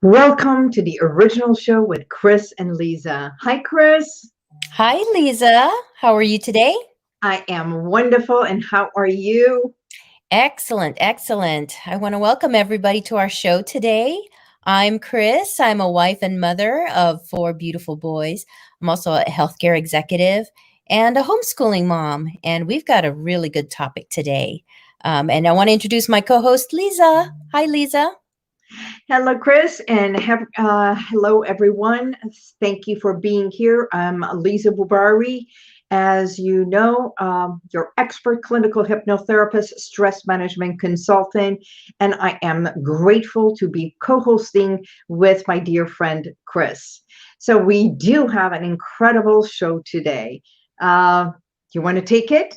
Welcome to the original show with Chris and Liza. Hi, Chris. Hi, Liza. How are you today? I am wonderful. And how are you? Excellent, excellent. I want to welcome everybody to our show today. I'm Chris. I'm a wife and mother of four beautiful boys. I'm also a healthcare executive and a homeschooling mom. And we've got a really good topic today. And I want to introduce my co host, Liza. Hi, Liza. Hello, Chris, and hello, everyone. Thank you for being here. I'm Liza Bubari. As you know, your expert clinical hypnotherapist, stress management consultant, and I am grateful to be co-hosting with my dear friend, Chris. So we do have an incredible show today. You want to take it?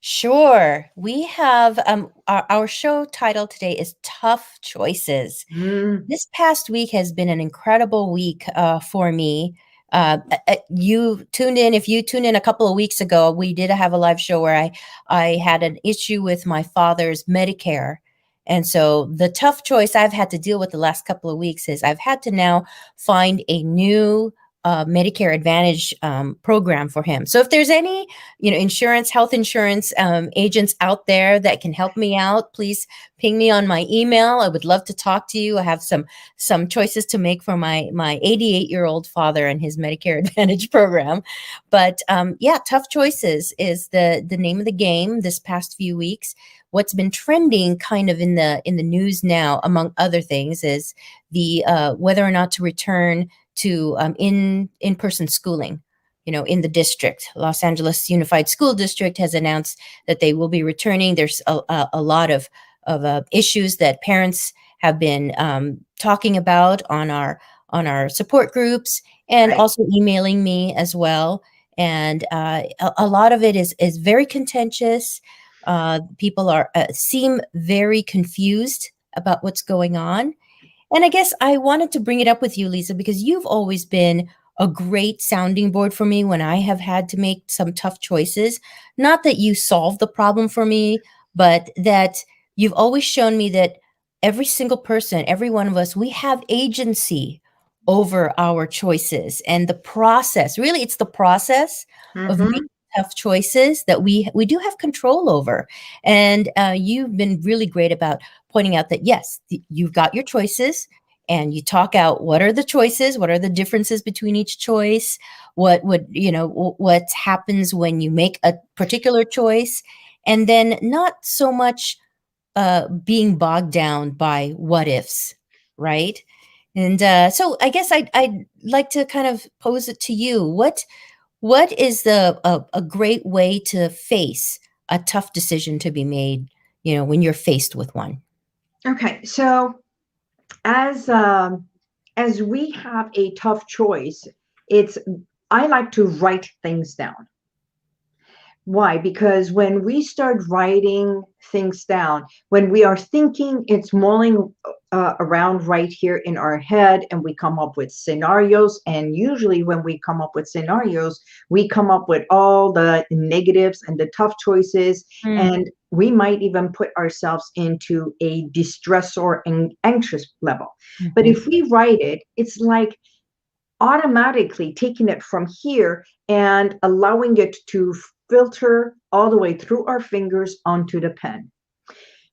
Sure. We have our show title today is Tough Choices. Mm, This past week has been an incredible week for me. You tuned in. If you tuned in a couple of weeks ago, we did have a live show where I had an issue with my father's Medicare. And so the tough choice I've had to deal with the last couple of weeks is I've had to now find a new Medicare Advantage program for him. So if there's any, health insurance agents out there that can help me out, please ping me on my email. I would love to talk to you. I have some choices to make for my 88-year-old father and his Medicare Advantage program. But yeah, tough choices is the name of the game this past few weeks. What's been trending kind of in the news now, among other things, is the whether or not to return to in-person schooling, in the district. Los Angeles Unified School District has announced that they will be returning. There's a lot of issues that parents have been talking about on our support groups and right. also emailing me as well. And a lot of it is very contentious. People seem very confused about what's going on. And I guess I wanted to bring it up with you, Lisa, because you've always been a great sounding board for me when I have had to make some tough choices. Not that you solved the problem for me, but that you've always shown me that every single person, every one of us, we have agency over our choices and the process. Really, it's the process of making Mm-hmm. tough choices that we do have control over. And you've been really great about pointing out that yes, you've got your choices and you talk out what are the choices, what are the differences between each choice, what would, what happens when you make a particular choice, and then not so much being bogged down by what ifs, right? And so I guess I'd like to kind of pose it to you. What is a great way to face a tough decision to be made, when you're faced with one? Okay, so as um, as we have a tough choice, it's I like to write things down. Why? Because when we start writing things down, when we are thinking, it's mulling around right here in our head, and we come up with scenarios. And usually, when we come up with scenarios, we come up with all the negatives and the tough choices, Mm, and we might even put ourselves into a distress or anxious level. But mhm. if we write it, it's like automatically taking it from here and allowing it to filter all the way through our fingers onto the pen.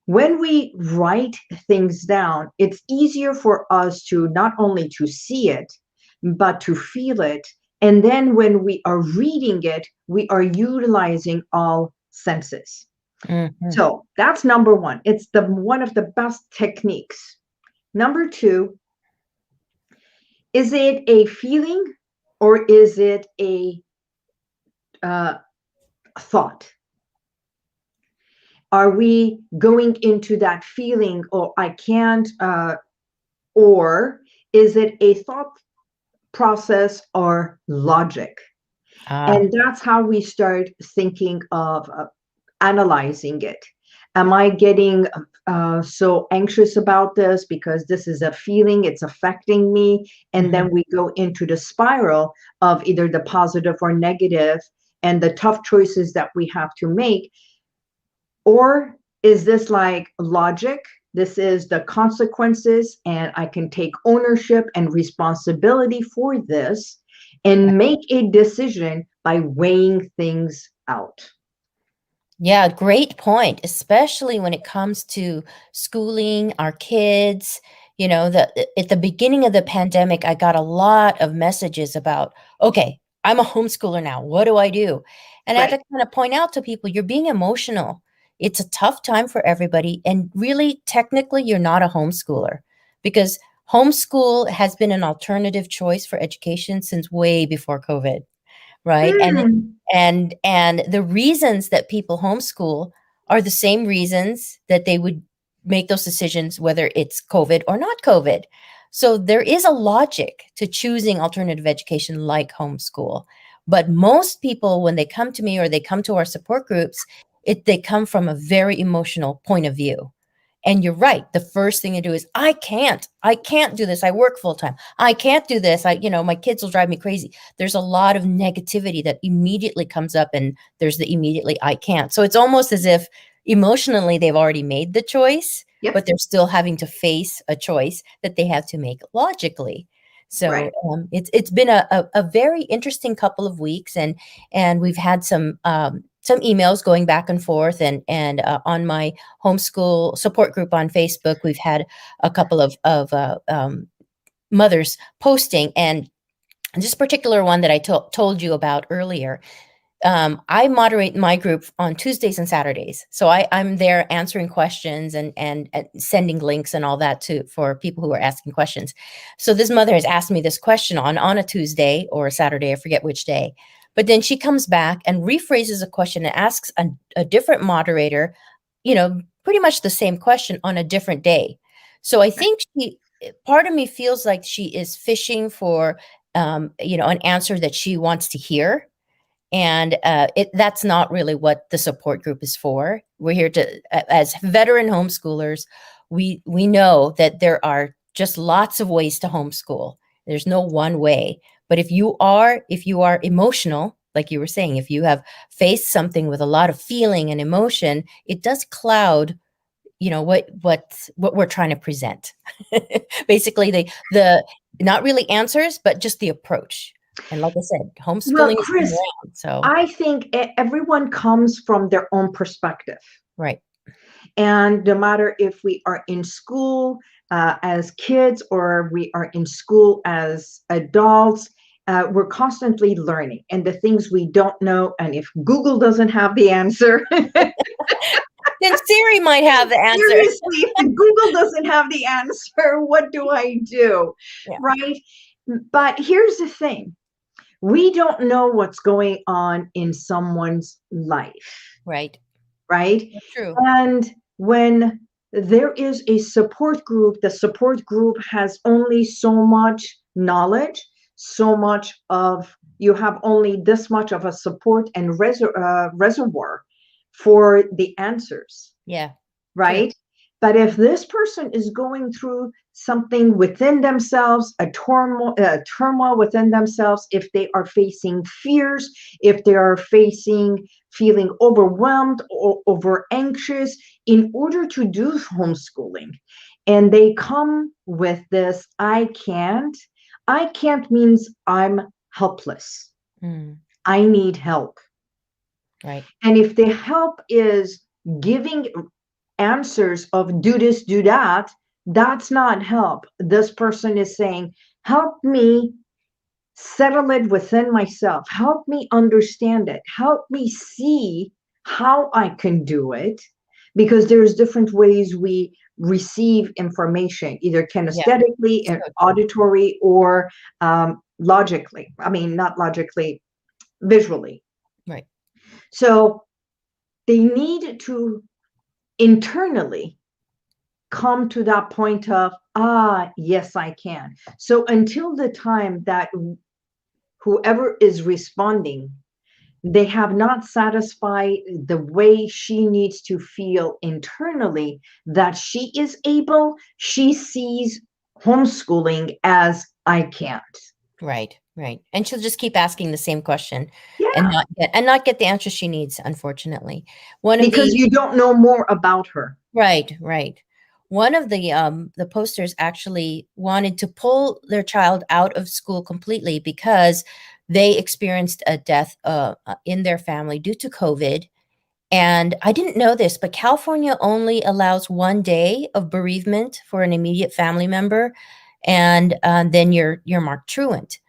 When we write things down, it's easier for us to not only to see it, but to feel it. And then when we are reading it, we are utilizing all senses. Mhm. So that's number one. It's the one of the best techniques. Number two, is it a feeling or is it a uh, thought? Are we going into that feeling, or I can't, or is it a thought process or logic? Ah, And that's how we start thinking of analyzing it. Am I getting so anxious about this because this is a feeling, it's affecting me? And Mhm. then we go into the spiral of either the positive or negative and the tough choices that we have to make. Or is this like logic? This is the consequences, and I can take ownership and responsibility for this and make a decision by weighing things out. Yeah, great point, especially when it comes to schooling our kids. At the beginning of the pandemic, I got a lot of messages about, okay, I'm a homeschooler now. What do I do? And I had Right. to kind of point out to people, you're being emotional. It's a tough time for everybody. And really, technically, you're not a homeschooler because homeschool has been an alternative choice for education since way before COVID, right? Hmm. And the reasons that people homeschool are the same reasons that they would make those decisions whether it's COVID or not COVID. So there is a logic to choosing alternative education like homeschool. But most people, when they come to me or they come to our support groups, they come from a very emotional point of view. And you're right. The first thing to do is, I can't do this. I work full time. I can't do this. My kids will drive me crazy. There's a lot of negativity that immediately comes up, and there's the immediately, I can't. So it's almost as if emotionally they've already made the choice, but Yep. they're still having to face a choice that they have to make logically. So Right. it's been a very interesting couple of weeks, and we've had some emails going back and forth, and on my homeschool support group on Facebook, we've had a couple of mothers posting, and this particular one that I told you about earlier. I moderate my group on Tuesdays and Saturdays. So I'm there answering questions and sending links and all that for people who are asking questions. So this mother has asked me this question on a Tuesday or a Saturday, I forget which day. But then she comes back and rephrases a question and asks a different moderator, pretty much the same question on a different day. So I think part of me feels like she is fishing for, an answer that she wants to hear, and that's not really what the support group is for. We're here as veteran homeschoolers, we know that there are just lots of ways to homeschool. There's no one way. But if you are emotional, like you were saying, if you have faced something with a lot of feeling and emotion, it does cloud, what we're trying to present. Basically, the not really answers, but just the approach. And like I said, Well, homeschooling has been Chris, around. So I think everyone comes from their own perspective. right. And no matter if we are in school as kids or we are in school as adults, we're constantly learning. And the things we don't know, and if Google doesn't have the answer, Then Siri might have the answer. seriously, if the Google doesn't have the answer, what do I do? Yeah, Right? But here's the thing, we don't know what's going on in someone's life, right. right? That's true. And when there is a support group, the support group has only so much knowledge, so much of, you have only this much of a support and reservoir for the answers, Yeah, true. right? But if this person is going through something within themselves, a turmoil within themselves, if they are facing fears, if they are feeling overwhelmed or over anxious in order to do homeschooling, and they come with this, I can't means I'm helpless. Mm, I need help. right. And if the help is giving answers of do this, do that, that's not help. This person is saying, help me settle it within myself, help me understand it, help me see how I can do it. Because there's different ways we receive information, either Yeah, kinesthetically, so true. auditory, or logically. I mean, not logically, visually. Right. So they need to internally come to that point of, yes, I can. So until the time that whoever is responding they have not satisfied the way she needs to feel internally that she is able. She sees homeschooling as I can't. Right, right. And she'll just keep asking the same question and Yeah, not get the answer she needs, unfortunately. One of because the you don't know more about her. Right, right. One of the posters actually wanted to pull their child out of school completely because they experienced a death in their family due to COVID. And I didn't know this, but California only allows 1 day of bereavement for an immediate family member, and then you're marked truant.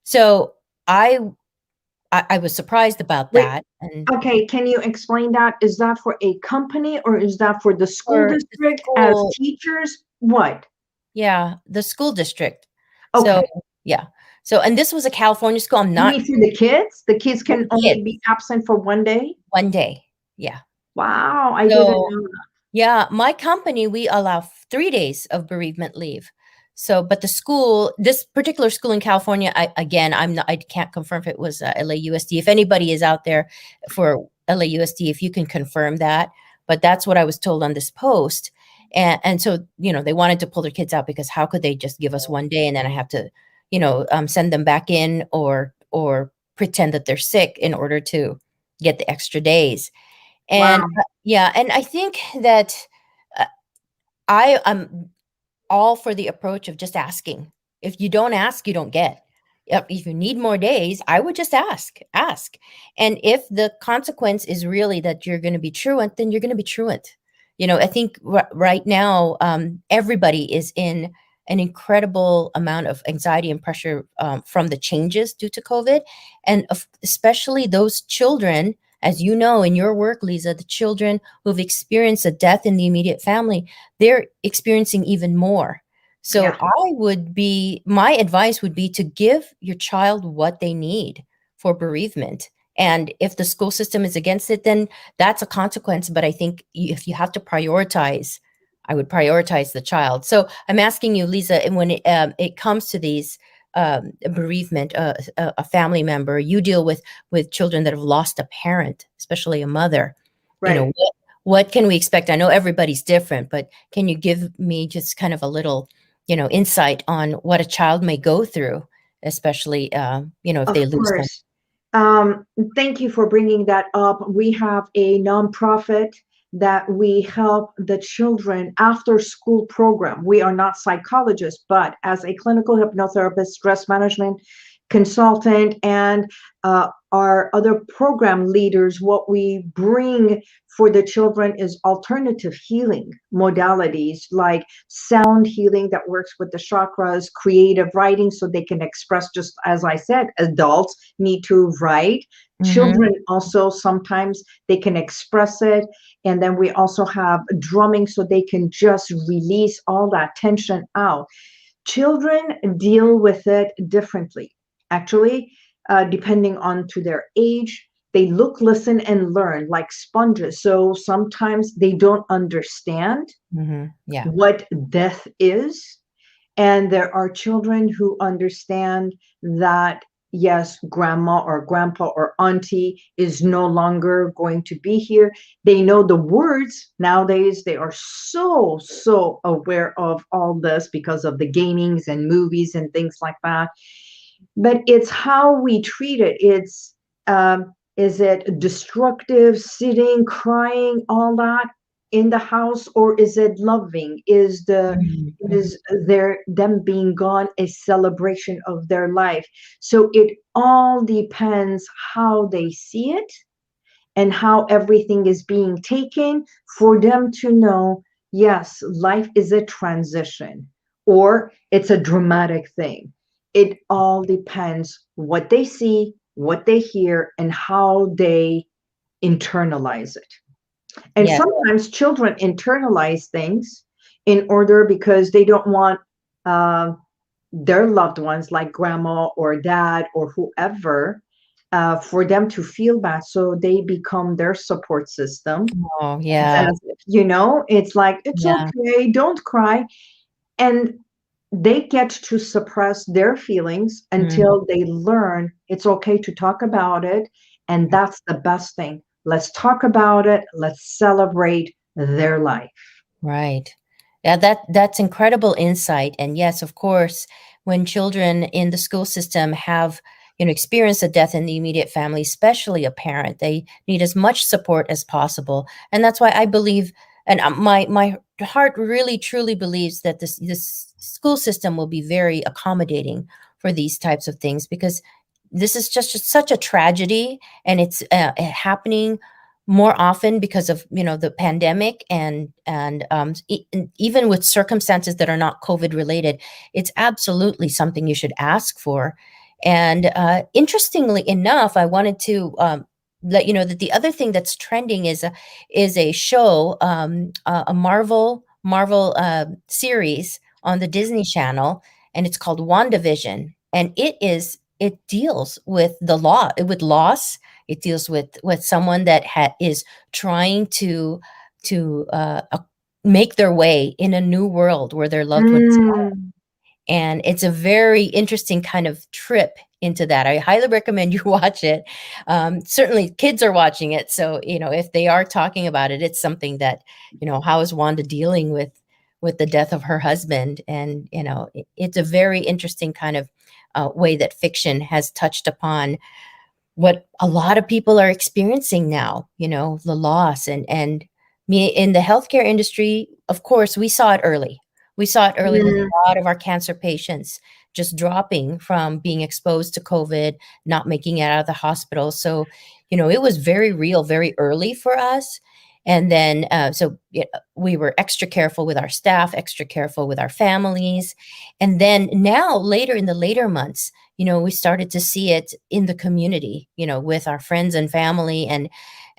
So I, I was surprised about Wait, that, and okay, can you explain that? Is that for a company or is that for the school for the district as school, teachers? What? yeah, the school district. So, Okay. yeah. So, and this was a California school. I'm You not mean for the kids? The kids for can the only kids. be absent for 1 day? 1 day. Yeah. Wow, I didn't So, know that. yeah, my company, we allow 3 days of bereavement leave. So, but the school, this particular school in California, again, I can't confirm if it was LAUSD. If anybody is out there for LAUSD, if you can confirm that, but that's what I was told on this post. And so, they wanted to pull their kids out because how could they just give us 1 day and then I have to, send them back in or pretend that they're sick in order to get the extra days. And Wow. yeah, and I think that uh, I am all for the approach of just asking. If you don't ask, you don't get. If you need more days, I would just ask. And if the consequence is really that you're going to be truant, then you're going to be truant. I think right now, everybody is in an incredible amount of anxiety and pressure from the changes due to COVID. And especially those children, as you know, in your work, Lisa, the children who've experienced a death in the immediate family, they're experiencing even more. So Yeah, my advice would be to give your child what they need for bereavement. And if the school system is against it, then that's a consequence. But I think if you have to prioritize, I would prioritize the child. So I'm asking you, Lisa, and when it comes to these bereavement, a family member, you deal with children that have lost a parent, especially a mother. You know, right. what can we expect? I know everybody's different, but can you give me just kind of a little, insight on what a child may go through, especially, if Of they lose them? course. Um, Thank you for bringing that up. We have a nonprofit that we help the children after school program. We are not psychologists, but as a clinical hypnotherapist, stress management consultant, and our other program leaders, what we bring for the children is alternative healing modalities like sound healing that works with the chakras, creative writing so they can express, just as I said, adults need to write. Mm-hmm. Children also sometimes they can express it. And then we also have drumming so they can just release all that tension out. Children deal with it differently, actually, depending on to their age. They look, listen, and learn like sponges. So sometimes they don't understand Mm-hmm. Yeah. what death is, and there are children who understand that, yes, grandma or grandpa or auntie is no longer going to be here. They know the words nowadays. They are so aware of all this because of the gamings and movies and things like that. But it's how we treat it. Is it destructive, sitting, crying, all that in the house, or is it loving? Mm-hmm. Is their them being gone a celebration of their life? So it all depends how they see it and how everything is being taken for them to know, yes, life is a transition or it's a dramatic thing. It all depends what they see, what they hear, and how they internalize it. And Yeah. sometimes children internalize things in order because they don't want uh, their loved ones, like grandma or dad or whoever, for them to feel bad. So they become their support system. Oh, yeah. As if, it's like, it's Yeah. okay, don't cry. And they get to suppress their feelings Mhm. until they learn it's okay to talk about it And that's the best thing. Let's talk about it. Let's celebrate their life. Right. Yeah, that's incredible insight. And yes, of course, when children in the school system have, experienced a death in the immediate family, especially a parent, they need as much support as possible. And that's why I believe, and my heart really truly believes that this school system will be very accommodating for these types of things, because this is just such a tragedy, and it's happening more often because of the pandemic, and even with circumstances that are not COVID related. It's absolutely something you should ask for. And interestingly enough, I wanted to let you know that the other thing that's trending is a show, a Marvel series on the Disney Channel, and it's called WandaVision, and it deals with with loss. It deals with someone that is trying to make their way in a new world where their loved ones. Mm. And it's a very interesting kind of trip into that. I highly recommend you watch it. Certainly, kids are watching it, so if they are talking about it, it's something that how is Wanda dealing with the death of her husband, and it's a very interesting kind of way that fiction has touched upon what a lot of people are experiencing now, the loss. And me in the healthcare industry, of course, we saw it early. We saw it early with Mm. a lot of our cancer patients just dropping from being exposed to COVID, not making it out of the hospital. So, it was very real, very early for us. And then, so yeah, we were extra careful with our staff, extra careful with our families. And then now, later in the later months, we started to see it in the community, with our friends and family, and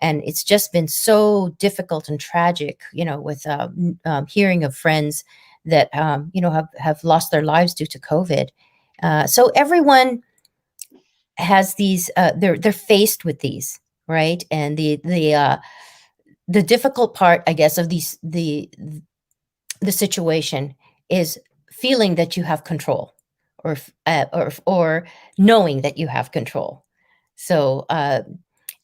it's just been so difficult and tragic, with hearing of friends that have lost their lives due to COVID. So everyone has these. They're faced with these, right? And the difficult part, I guess, of the situation is feeling that you have control, or knowing that you have control. So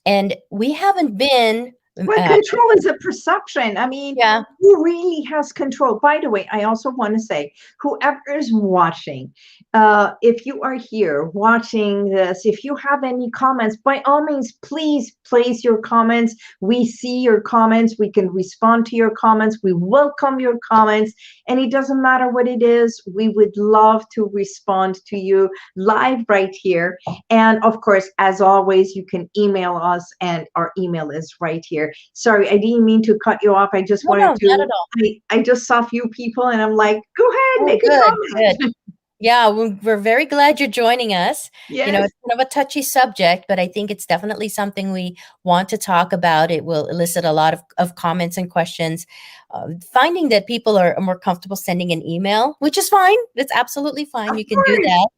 and we haven't been Well, control is a perception. I mean, yeah. who really has control? By the way, I also want to say, whoever is watching, if you are here watching this, if you have any comments, by all means, please place your comments. We see your comments. We can respond to your comments. We welcome your comments. And it doesn't matter what it is. We would love to respond to you live right here. And of course, as always, you can email us, and our email is right here. Sorry, I didn't mean to cut you off. I just No, wanted no, not to, at all. I just saw a few people and I'm like, go ahead, Oh, make a good, good. comment. Yeah, we're very glad you're joining us. Yes, It's kind of a touchy subject, but I think it's definitely something we want to talk about. It will elicit a lot of comments and questions. Finding that people are more comfortable sending an email, which is fine. It's absolutely fine. of You can do course.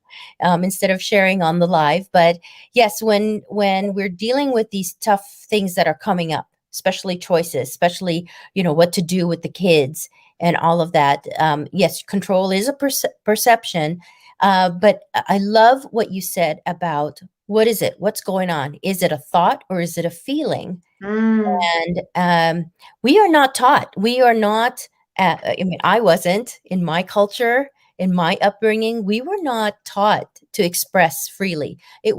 that instead of sharing on the live. But yes, when we're dealing with these tough things that are coming up, especially choices, especially what to do with the kids and all of that. Yes, control is a perception, but I love what you said about what is it? What's going on? Is it a thought or is it a feeling? Mm. And we are not taught. We are not. I mean, I wasn't in my culture, in my upbringing. We were not taught to express freely. It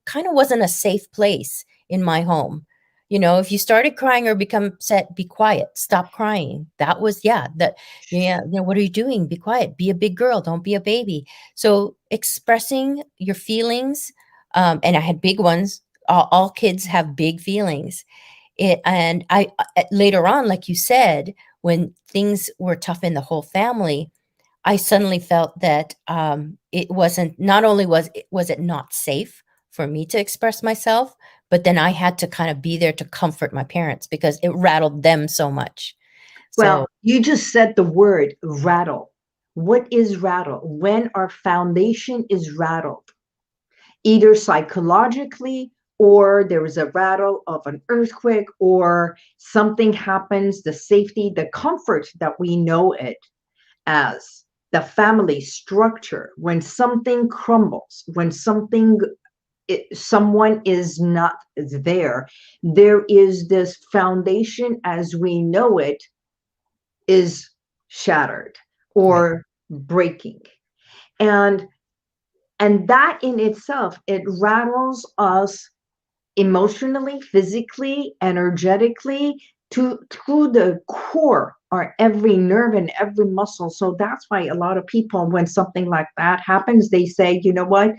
kind of wasn't a safe place in my home. If you started crying or become upset, be quiet. Stop crying. That was yeah. That yeah. What are you doing? Be quiet. Be a big girl. Don't be a baby. So expressing your feelings, and I had big ones. All kids have big feelings. And I later on, like you said, when things were tough in the whole family, I suddenly felt that it wasn't. Not only was it not safe for me to express myself, but then I had to kind of be there to comfort my parents because it rattled them so much. Well, So you just said the word rattle. What is rattle? When our foundation is rattled, either psychologically, or there is a rattle of an earthquake, or something happens, the safety, the comfort that we know it as, the family structure, when something crumbles, when something someone is not there. There is this foundation as we know it is shattered Right. or breaking. And that in itself, it rattles us emotionally, physically, energetically, to the core, or every nerve and every muscle. So that's why a lot of people, when something like that happens, they say, you know what,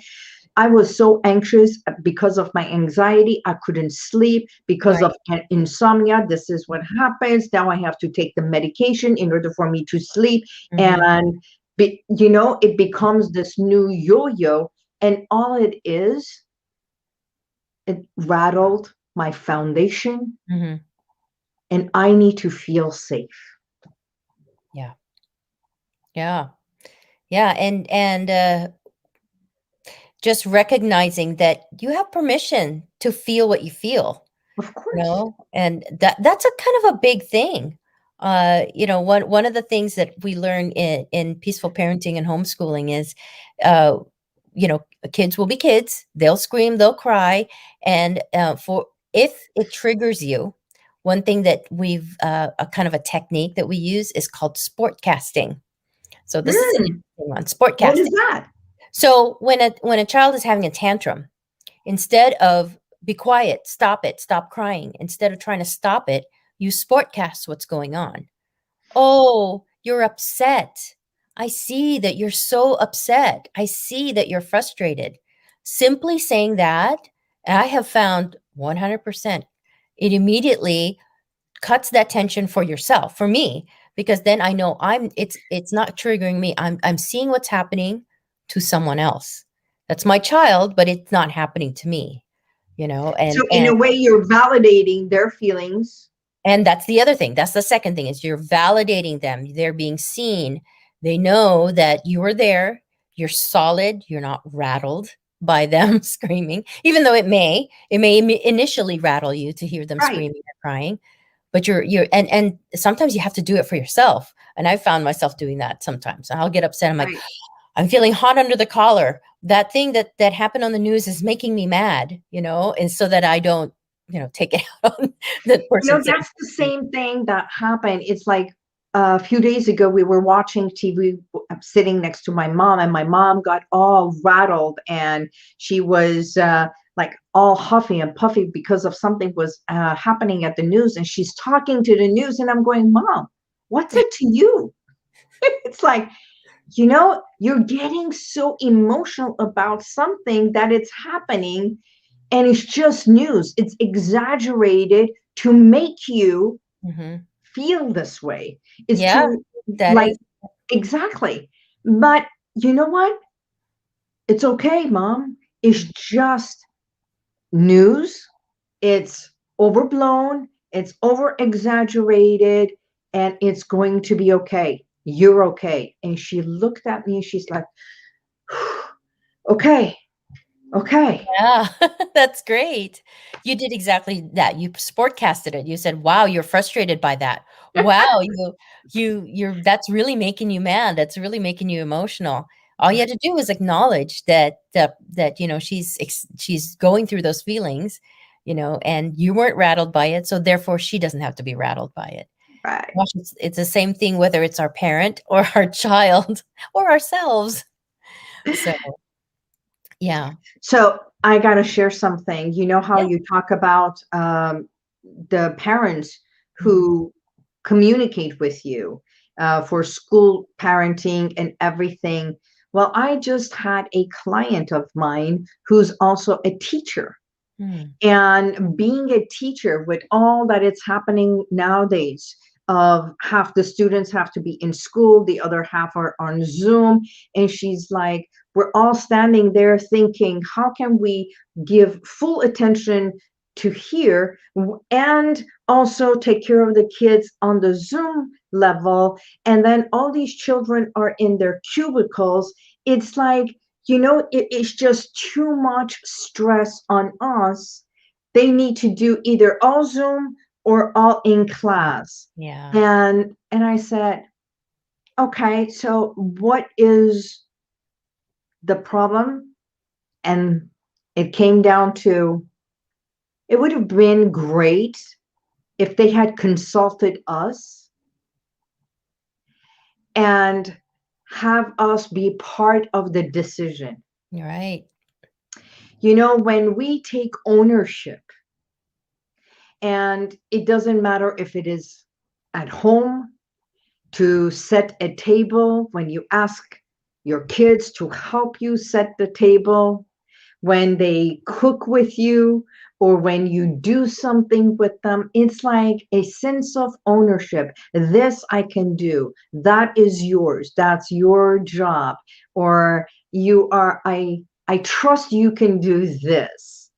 I was so anxious because of my anxiety. I couldn't sleep because Right. of insomnia. This is what happens. Now I have to take the medication in order for me to sleep. Mm-hmm. And, it becomes this new yo yo. And all it is, it rattled my foundation, Mm-hmm. and I need to feel safe. Yeah. Yeah. Yeah. And just recognizing that you have permission to feel what you feel. Of course. And that's a kind of a big thing. One of the things that we learn in peaceful parenting and homeschooling is, uh, kids will be kids. They'll scream, they'll cry, and for if it triggers you, one thing that we've a kind of a technique that we use is called sport casting. So this is an Mm, interesting one, sport what is casting. that? So when a child is having a tantrum, instead of be quiet, stop it, stop crying, instead of trying to stop it, you sportcast what's going on. Oh, you're upset. I see that you're so upset. I see that you're frustrated. Simply saying that, I have found 100%, it immediately cuts that tension for yourself, for me, because then I know it's not triggering me. I'm seeing what's happening to someone else. That's my child, but it's not happening to me, So, and in a way, you're validating their feelings. that's the other thing. That's the second thing, is you're validating them. They're being seen. They know that you are there. You're solid. You're not rattled by them screaming, even though it may initially rattle you to hear them Right, screaming or crying. But and sometimes you have to do it for yourself. And I found myself doing that sometimes. I'll get upset. I'm like, right. I'm feeling hot under the collar. That thing that happened on the news is making me mad, and so that I don't, take it out on the person saying That's the same thing that happened. It's like a few days ago, we were watching TV. I'm sitting next to my mom, and my mom got all rattled, and she was like all huffy and puffy because of something was happening at the news, and she's talking to the news, and I'm going, Mom, what's it to you? It's like, you're getting so emotional about something that it's happening, and it's just news. It's exaggerated to make you Mhm. feel this way. Is Yeah, to, that like, is. exactly. But you know what? It's okay, Mom. It's just news. It's overblown. It's over exaggerated, and it's going to be okay. You're okay. And she looked at me and she's like, okay, okay. Yeah, that's great. You did exactly that. You sportcasted it. You said, "Wow, you're frustrated by that. Wow, you're that's really making you mad. That's really making you emotional." All you had to do was acknowledge that she's going through those feelings, and you weren't rattled by it, so therefore she doesn't have to be rattled by it. Right. Gosh, it's the same thing whether it's our parent or our child or ourselves. So, yeah. So I got to share something. You know how Yeah. you talk about the parents Mhm. who communicate with you for school parenting and everything. Well, I just had a client of mine who's also a teacher. Mm. And being a teacher with all that it's happening nowadays, of half the students have to be in school, the other half are on Zoom. And she's like, we're all standing there thinking, how can we give full attention to here and also take care of the kids on the Zoom level? And then all these children are in their cubicles. It's like, it's just too much stress on us. They need to do either all Zoom or all in class. Yeah. And I said, okay, so what is the problem? And it came down to it would have been great if they had consulted us and have us be part of the decision. Right. When we take ownership, and it doesn't matter if it is at home, to set a table, when you ask your kids to help you set the table, when they cook with you, or when you do something with them, it's like a sense of ownership. This I can do. That is yours. That's your job. Or I trust you can do this.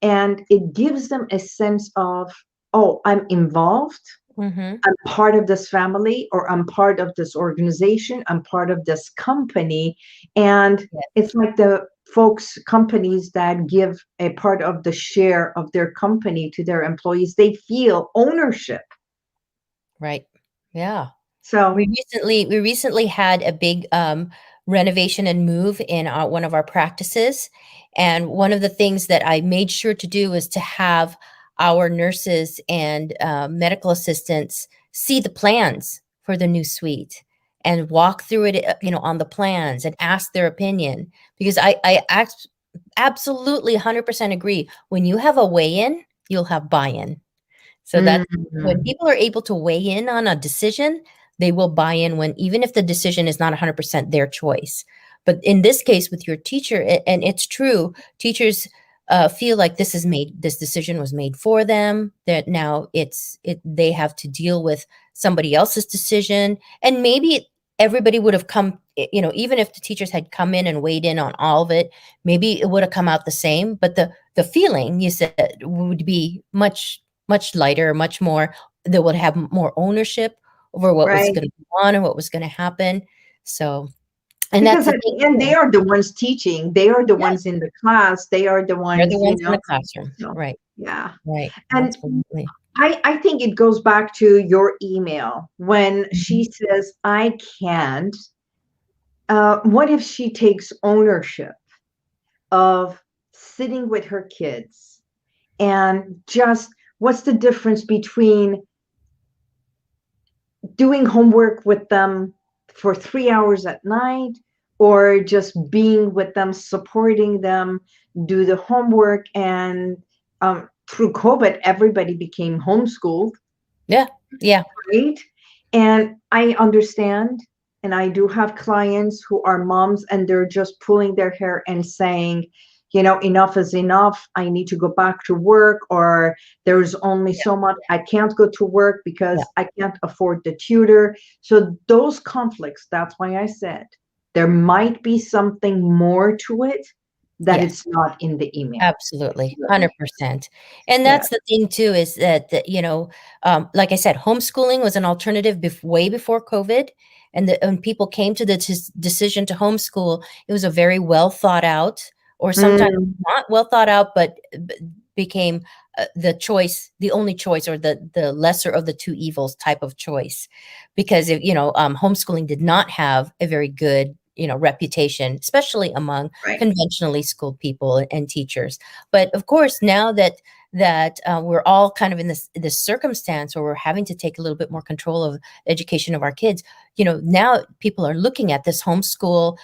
And it gives them a sense of, oh, I'm involved. Mm-hmm. I'm part of this family, or I'm part of this organization, I'm part of this company. And Yeah. it's like the companies that give a part of the share of their company to their employees, they feel ownership. Right. Yeah. So, We recently had a big renovation and move in one of our practices, and one of the things that I made sure to do was to have our nurses and medical assistants see the plans for the new suite and walk through it, on the plans and ask their opinion, because I absolutely 100% agree. When you have a weigh in, you'll have buy in. So that's when mm, people are able to weigh in on a decision, they will buy in, when even if the decision is not 100% their choice. But in this case with your teacher, and it's true, teachers feel like this decision was made for them, that now they have to deal with somebody else's decision. And maybe everybody would have come, even if the teachers had come in and weighed in on all of it, maybe it would have come out the same. But the feeling, you said, would be much lighter, much more, they would have more ownership over what was right. going to go on and what was going to happen. So, and that's Because the at thing the end, they too. are the ones teaching, they are the Yeah, ones in the class, they are the they're the ones. ones in the classroom. So, Right, yeah. right, And absolutely. I think it goes back to your email when she Mhm. says, I can't. What if she takes ownership of sitting with her kids, and just what's the difference between doing homework with them for 3 hours at night, or just being with them, supporting them, do the homework? And through COVID, everybody became homeschooled, Yeah, yeah, right? And I understand. And I do have clients who are moms, and they're just pulling their hair and saying, enough is enough. I need to go back to work, or there's only yeah, so much. I can't go to work yeah, because I can't afford the tutor. So, those conflicts, that's why I said there might be something more to it that yes. it's not in the email. Absolutely, 100%. And Yeah. that's the thing too, is that, like I said, homeschooling was an alternative way before COVID. And when people came to the decision to homeschool, it was a very well thought out, or sometimes Mm, not well thought out, but became the only choice, or the lesser of the two evils type of choice. Because if, homeschooling did not have a very good, reputation, especially among right. conventionally schooled people and teachers. But of course, now that we're all kind of in this circumstance where we're having to take a little bit more control of education of our kids, now people are looking at this homeschool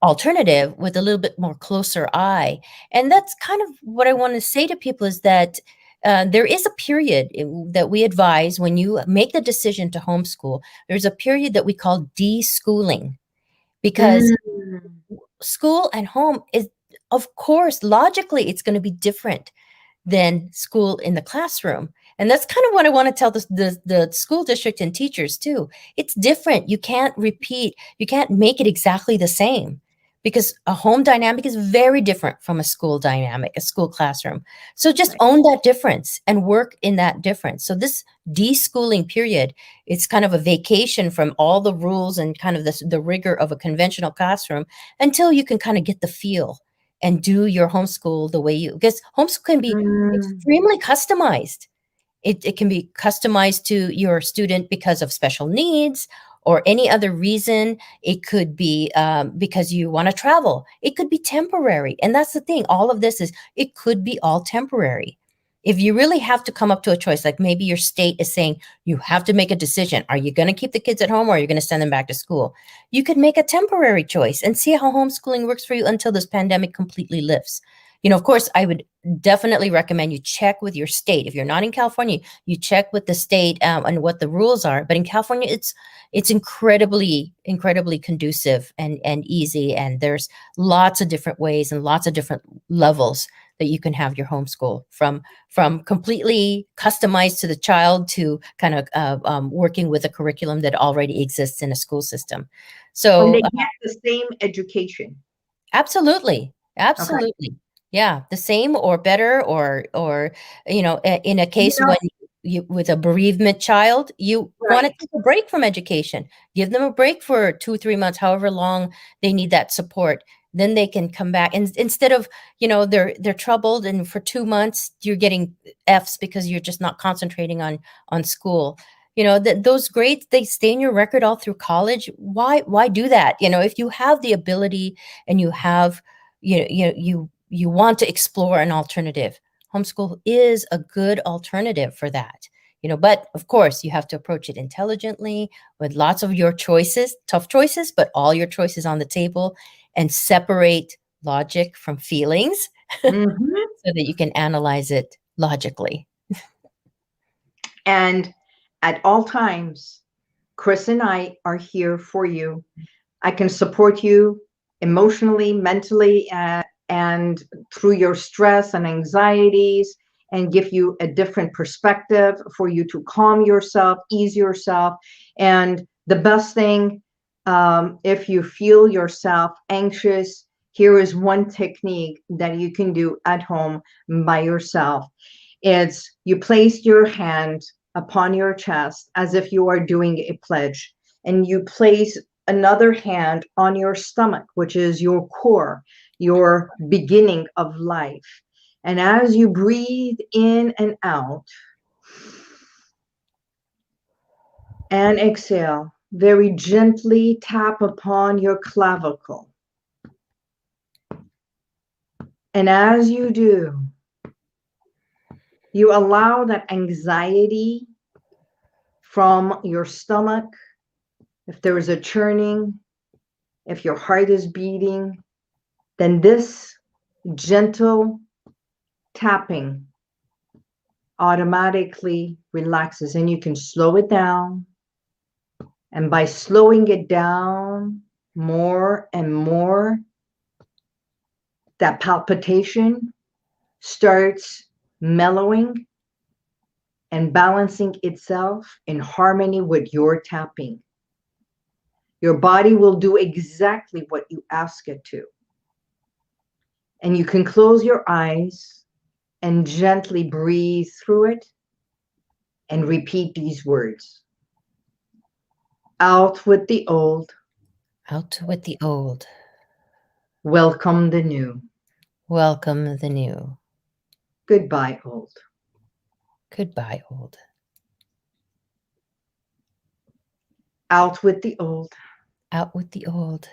alternative with a little bit more closer eye. And that's kind of what I want to say to people, is that there is a period that we advise when you make the decision to homeschool. There's a period that we call deschooling, because Mm, school and home is, of course, logically, it's going to be different than school in the classroom. And that's kind of what I want to tell the school district and teachers too. It's different. You can't make it exactly the same, because a home dynamic is very different from a school dynamic, a school classroom. So just right. own that difference and work in that difference. So this deschooling period, it's kind of a vacation from all the rules and kind of the rigor of a conventional classroom, until you can kind of get the feel and do your homeschool the way because homeschool can be Mm, extremely customized. It can be customized to your student because of special needs, or any other reason. It could be because you want to travel. It could be temporary. And that's the thing. All of this is, it could be all temporary. If you really have to come up to a choice, like maybe your state is saying you have to make a decision. Are you going to keep the kids at home, or are you going to send them back to school? You could make a temporary choice and see how homeschooling works for you until this pandemic completely lifts. Of course, I would definitely recommend you check with your state. If you're not in California, you check with the state and what the rules are. But in California, it's incredibly, incredibly conducive and easy. And there's lots of different ways and lots of different levels that you can have your homeschool, from completely customized to the child to kind of working with a curriculum that already exists in a school system. And So they get the same education. absolutely, Okay. absolutely. Yeah, the same or better, or in a You case know, when you with a bereavement child, you want to right. take a break from education. Give them a break for 2 3 months, however long they need that support. Then they can come back, and instead of, they're troubled, and for 2 months you're getting F's because you're just not concentrating on school. Those grades, they stay in your record all through college. Why do that? If you have the ability and you have, you want to explore an alternative, homeschool is a good alternative for that. But of course you have to approach it intelligently, with lots of your choices, tough choices, but all your choices on the table, and separate logic from feelings Hmm. so that you can analyze it logically. And at all times, Chris and I are here for you. I can support you emotionally, mentally, and through your stress and anxieties, and give you a different perspective for you to calm yourself, ease yourself. And the best thing, if you feel yourself anxious, here is one technique that you can do at home by yourself. It's you place your hand upon your chest as if you are doing a pledge, and you place another hand on your stomach, which is your core, your beginning of life. And as you breathe in and out and exhale, very gently tap upon your clavicle. And as you do, you allow that anxiety from your stomach, if there is a churning, if your heart is beating, then this gentle tapping automatically relaxes, and you can slow it down. And by slowing it down more and more, that palpitation starts mellowing and balancing itself in harmony with your tapping. Your body will do exactly what you ask it to. And you can close your eyes and gently breathe through it and repeat these words. Out with the old, Out with the old, welcome the new. welcome the new. Goodbye, old. Goodbye, old. Out with the old, Out with the old,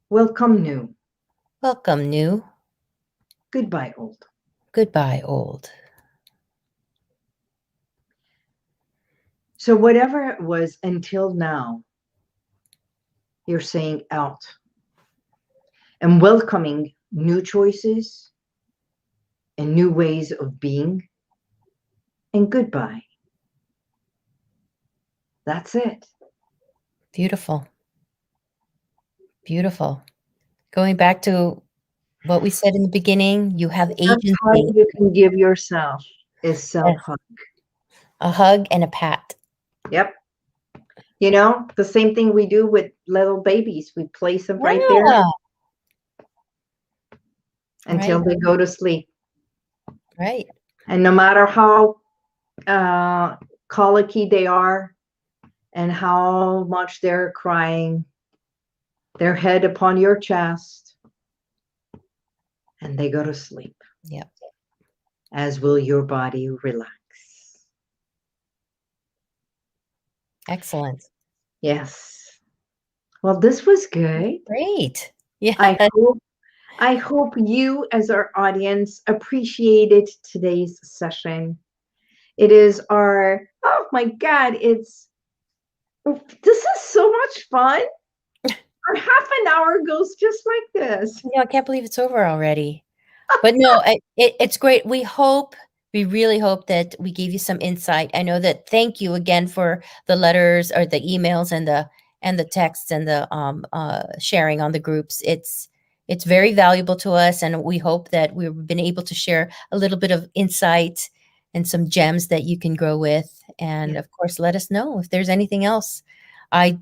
welcome new. welcome new. Goodbye, old. Goodbye, old. So, whatever it was until now, you're saying out and welcoming new choices and new ways of being, and goodbye. That's it. Beautiful. Beautiful. Going back to what we said in the beginning, you have The best hug agency. you can give yourself is self Yes. hug. A hug and a pat. Yep. The same thing we do with little babies. We place them right there Yeah. until Right. they go to sleep. Right. And no matter how colicky they are and how much they're crying, their head upon your chest, and they go to sleep, Yep. as will your body relax. Excellent. Yes. Well, this was good. Great. Yeah. I hope I hope you as our audience appreciated today's session. It is our oh my god, it's this is so much fun. Our half an hour goes just like this. I can't believe it's over already. But no, it's great. We really hope that we gave you some insight. I know that. Thank you again for the letters or the emails and the texts and the sharing on the groups. It's very valuable to us, and we hope that we've been able to share a little bit of insight and some gems that you can grow with. And Yeah. of course, let us know if there's anything else. I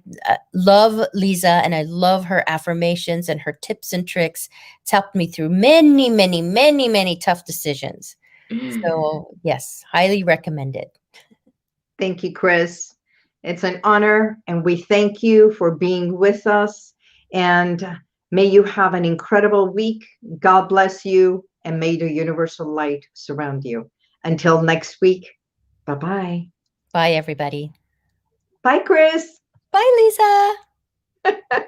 love Liza, and I love her affirmations and her tips and tricks. It's helped me through many, many, many, many tough decisions. So, yes, highly recommend it. Thank you, Chris. It's an honor, and we thank you for being with us. And may you have an incredible week. God bless you, and may the universal light surround you. Until next week, bye bye. Bye, everybody. Bye, Chris. Bye, Lisa.